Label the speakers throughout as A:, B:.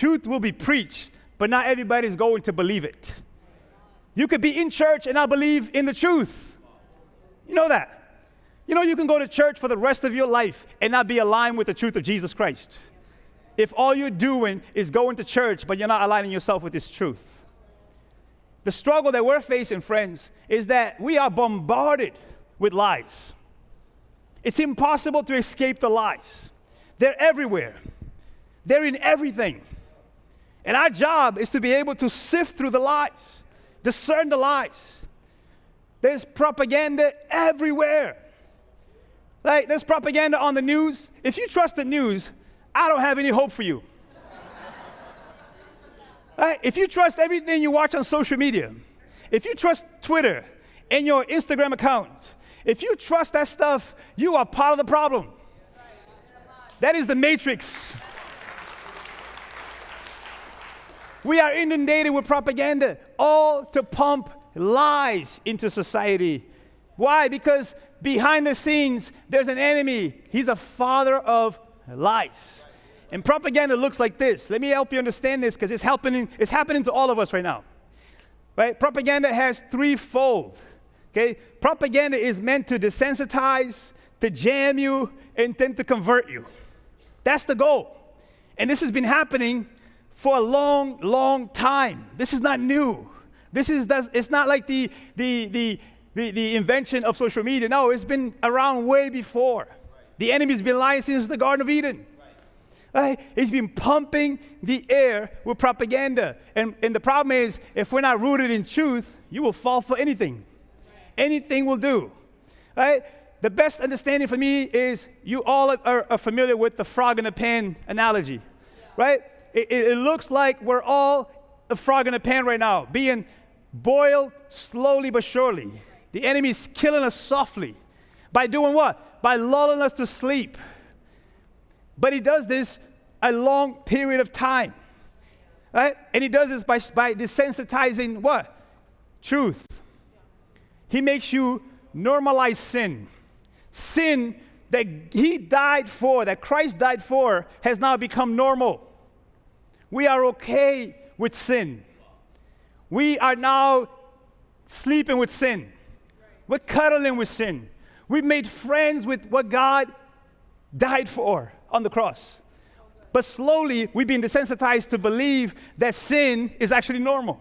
A: truth will be preached, but not everybody's going to believe it. You could be in church and not believe in the truth. You know that. You know you can go to church for the rest of your life and not be aligned with the truth of Jesus Christ. If all you're doing is going to church, but you're not aligning yourself with this truth. The struggle that we're facing, friends, is that we are bombarded with lies. It's impossible to escape the lies. They're everywhere. They're in everything. And our job is to be able to sift through the lies, discern the lies. There's propaganda everywhere. Like, there's propaganda on the news. If you trust the news, I don't have any hope for you. Right? If you trust everything you watch on social media, if you trust Twitter and your Instagram account, if you trust that stuff, you are part of the problem. That is the matrix. We are inundated with propaganda, all to pump lies into society. Why? Because behind the scenes, there's an enemy. He's a father of lies. And propaganda looks like this. Let me help you understand this because it's happening to all of us right now. Right? Propaganda has threefold. Okay? Propaganda is meant to desensitize, to jam you, and then to convert you. That's the goal. And this has been happening for a long, long time. This is not new. It's not like the invention of social media. No, it's been around way before. The enemy's been lying since the Garden of Eden. Right? He's been pumping the air with propaganda. And the problem is, if we're not rooted in truth, you will fall for anything. Anything will do. Right? The best understanding for me is you all are familiar with the frog in the pan analogy. Right? It looks like we're all a frog in a pan right now, being boiled slowly but surely. The enemy's killing us softly. By doing what? By lulling us to sleep. But he does this a long period of time. Right? And he does this by desensitizing what? Truth. He makes you normalize sin. Sin that he died for, that Christ died for, has now become normal. We are okay with sin. We are now sleeping with sin. We're cuddling with sin. We've made friends with what God died for on the cross. But slowly, we've been desensitized to believe that sin is actually normal.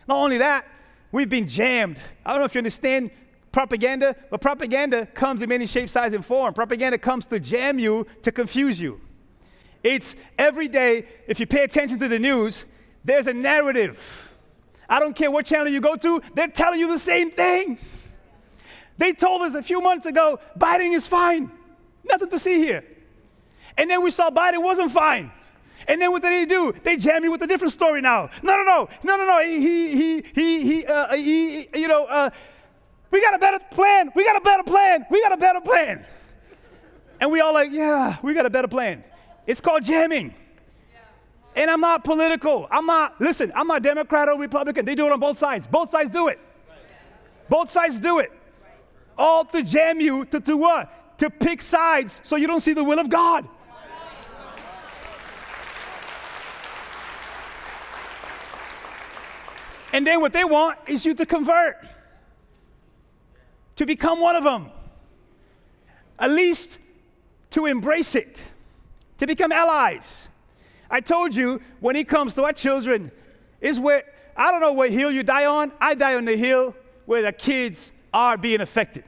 A: Not only that, we've been jammed. I don't know if you understand propaganda, but propaganda comes in many shapes, size, and form. Propaganda comes to jam you, to confuse you. It's every day, if you pay attention to the news, there's a narrative. I don't care what channel you go to, they're telling you the same things. They told us a few months ago, Biden is fine. Nothing to see here. And then we saw Biden wasn't fine. And then what did they do? They jam you with a different story now. No. We got a better plan. We got a better plan. And we all like, yeah, we got a better plan. It's called jamming. And I'm not political. I'm not Democrat or Republican. They do it on both sides. Both sides do it. Both sides do it. All to jam you to what? To pick sides so you don't see the will of God. And then what they want is you to convert. To become one of them. At least to embrace it. To become allies. I told you, when it comes to our children, is where, I don't know what hill you die on. I die on the hill where the kids are being affected.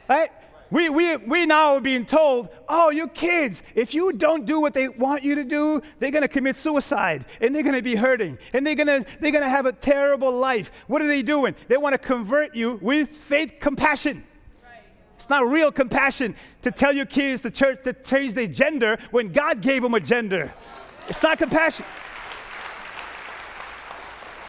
A: Right? We now are being told, oh, you kids, if you don't do what they want you to do, they're going to commit suicide, and they're going to be hurting, and they're going to have a terrible life. What are they doing? They want to convert you with faith compassion. It's not real compassion to tell your kids to change their gender when God gave them a gender. It's not compassion.